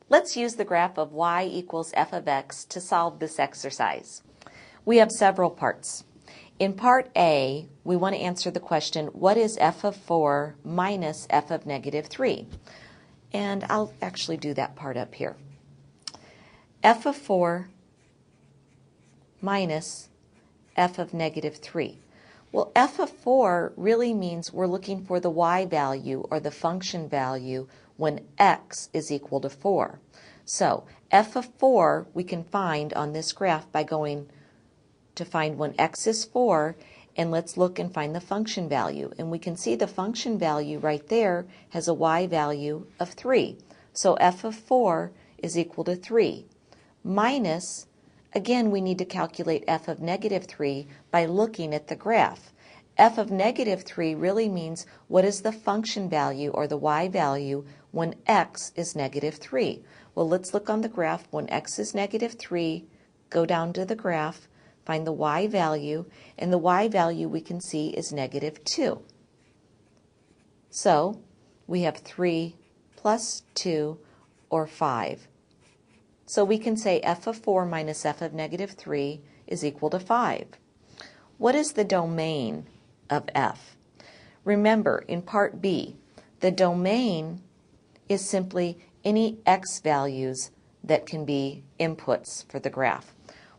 Let's use the graph of y equals f of x to solve this exercise. We have several parts. In part A, we want to answer the question, what is f of 4 minus f of negative 3? And I'll actually do that part up here. F of 4 minus f of negative 3. Well, f of 4 really means we're looking for the y value or the function value when x is equal to 4. So f of 4 we can find on this graph by going to find when x is 4, and let's look and find the function value. And we can see the function value right there has a y value of 3. So f of 4 is equal to 3 minus, again, we need to calculate f of negative 3 by looking at the graph. F of negative 3 really means what is the function value or the y value when x is negative 3. Well, let's look on the graph. When x is negative 3, go down to the graph, find the y value, and the y value we can see is negative 2. So we have 3 plus 2, or 5. So we can say f of 4 minus f of negative 3 is equal to 5. What is the domain of f? Remember, in part B, the domain is simply any x values that can be inputs for the graph.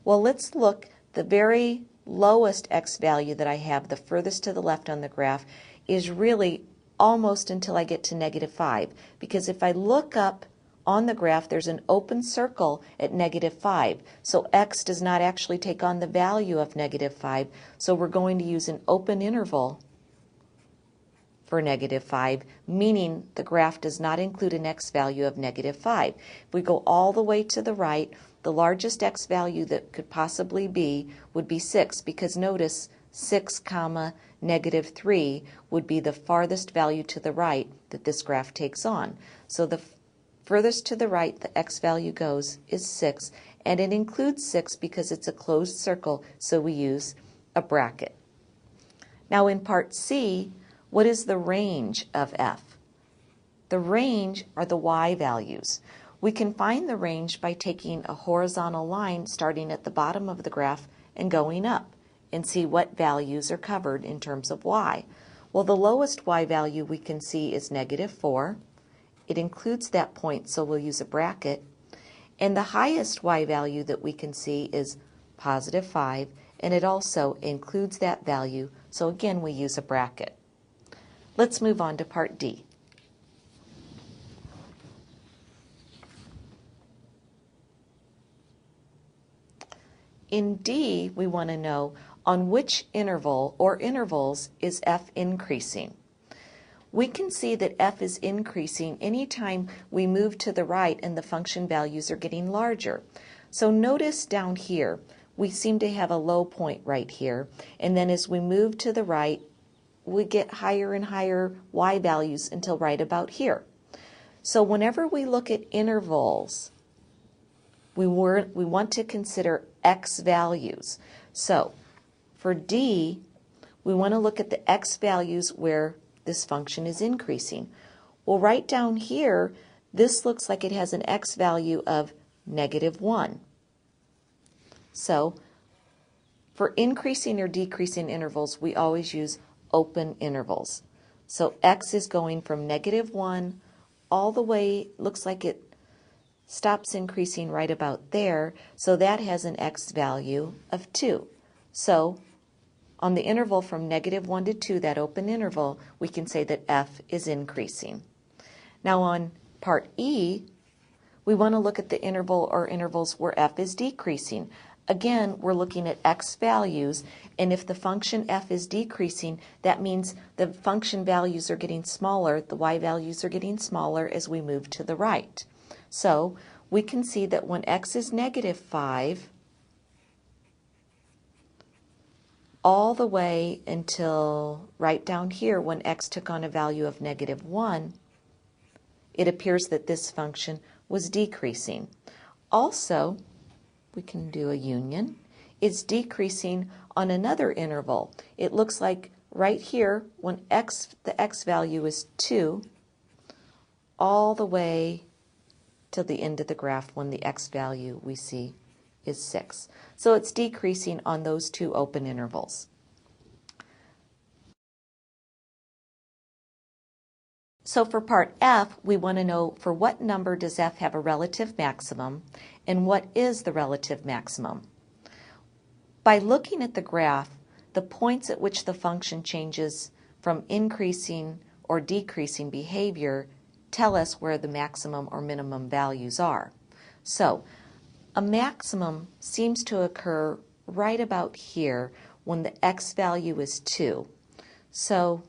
Well, let's look. The very lowest x value that I have, the furthest to the left on the graph, is really almost until I get to negative 5. Because if I look up on the graph, there's an open circle at negative 5. So x does not actually take on the value of negative 5. So we're going to use an open interval for negative 5, meaning the graph does not include an x value of negative 5. If we go all the way to the right, the largest x value that could possibly be would be 6, because notice 6 comma negative 3 would be the farthest value to the right that this graph takes on. So the furthest to the right the x value goes is 6, and it includes 6 because it's a closed circle, so we use a bracket. Now in part C, what is the range of f? The range are the y values. We can find the range by taking a horizontal line starting at the bottom of the graph and going up and see what values are covered in terms of y. Well, the lowest y value we can see is negative 4. It includes that point, so we'll use a bracket. And the highest y value that we can see is positive 5, and it also includes that value, so again we use a bracket. Let's move on to part D. In D, we want to know on which interval or intervals is f increasing. We can see that f is increasing anytime we move to the right and the function values are getting larger. So notice down here, we seem to have a low point right here, and then as we move to the right, we get higher and higher y values until right about here. So whenever we look at intervals, we want to consider x values. So for D, we want to look at the x values where this function is increasing. Well, right down here, this looks like it has an x value of negative 1. So for increasing or decreasing intervals, we always use open intervals. So x is going from negative 1 all the way, looks like it stops increasing right about there, so that has an x value of 2. So on the interval from negative 1 to 2, that open interval, we can say that f is increasing. Now on part E, we want to look at the interval or intervals where f is decreasing. Again, we're looking at x values, and if the function f is decreasing, that means the function values are getting smaller, the y values are getting smaller as we move to the right. So we can see that when x is negative 5, all the way until right down here when x took on a value of negative 1, it appears that this function was decreasing. Also, we can do a union. It's decreasing on another interval. It looks like right here when the x value is 2, all the way till the end of the graph when the x value we see is 6. So it's decreasing on those two open intervals. So for part F, we want to know for what number does f have a relative maximum and what is the relative maximum. By looking at the graph, the points at which the function changes from increasing or decreasing behavior tell us where the maximum or minimum values are. So a maximum seems to occur right about here when the x value is 2. So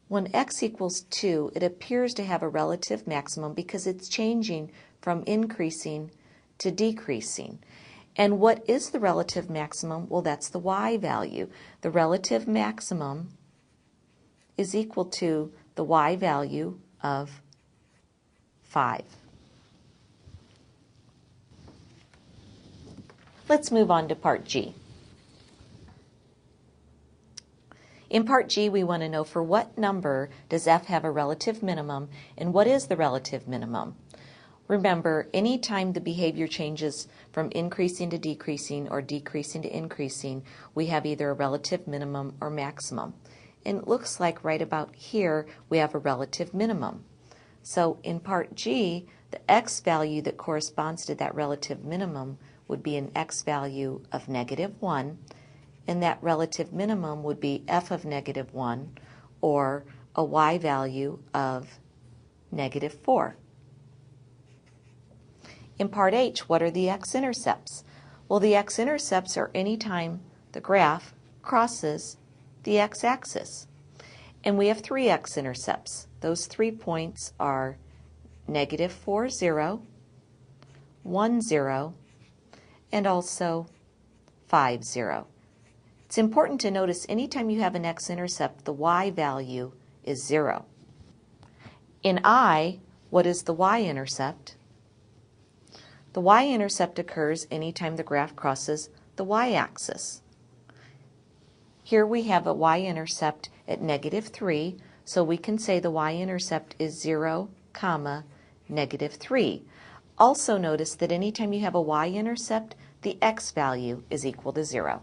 when x equals 2, it appears to have a relative maximum because it's changing from increasing to decreasing. And what is the relative maximum? Well, that's the y value. The relative maximum is equal to the y value of 5. Let's move on to part G. In part G, we want to know for what number does f have a relative minimum and what is the relative minimum. Remember, anytime the behavior changes from increasing to decreasing or decreasing to increasing, we have either a relative minimum or maximum. And it looks like right about here we have a relative minimum. So in part G, the x value that corresponds to that relative minimum would be an x value of -1, and that relative minimum would be f of -1, or a y value of -4. In part H, what are the x-intercepts? Well, the x-intercepts are any time the graph crosses the x-axis. And we have 3 x-intercepts. Those 3 points are -4, 0, 1, 0, and also 5, 0. It's important to notice anytime you have an x-intercept, the y value is 0. In I, what is the y-intercept? The y-intercept occurs anytime the graph crosses the y-axis. Here we have a y-intercept at -3, so we can say the y-intercept is 0, -3. Also notice that anytime you have a y-intercept, the x value is equal to 0.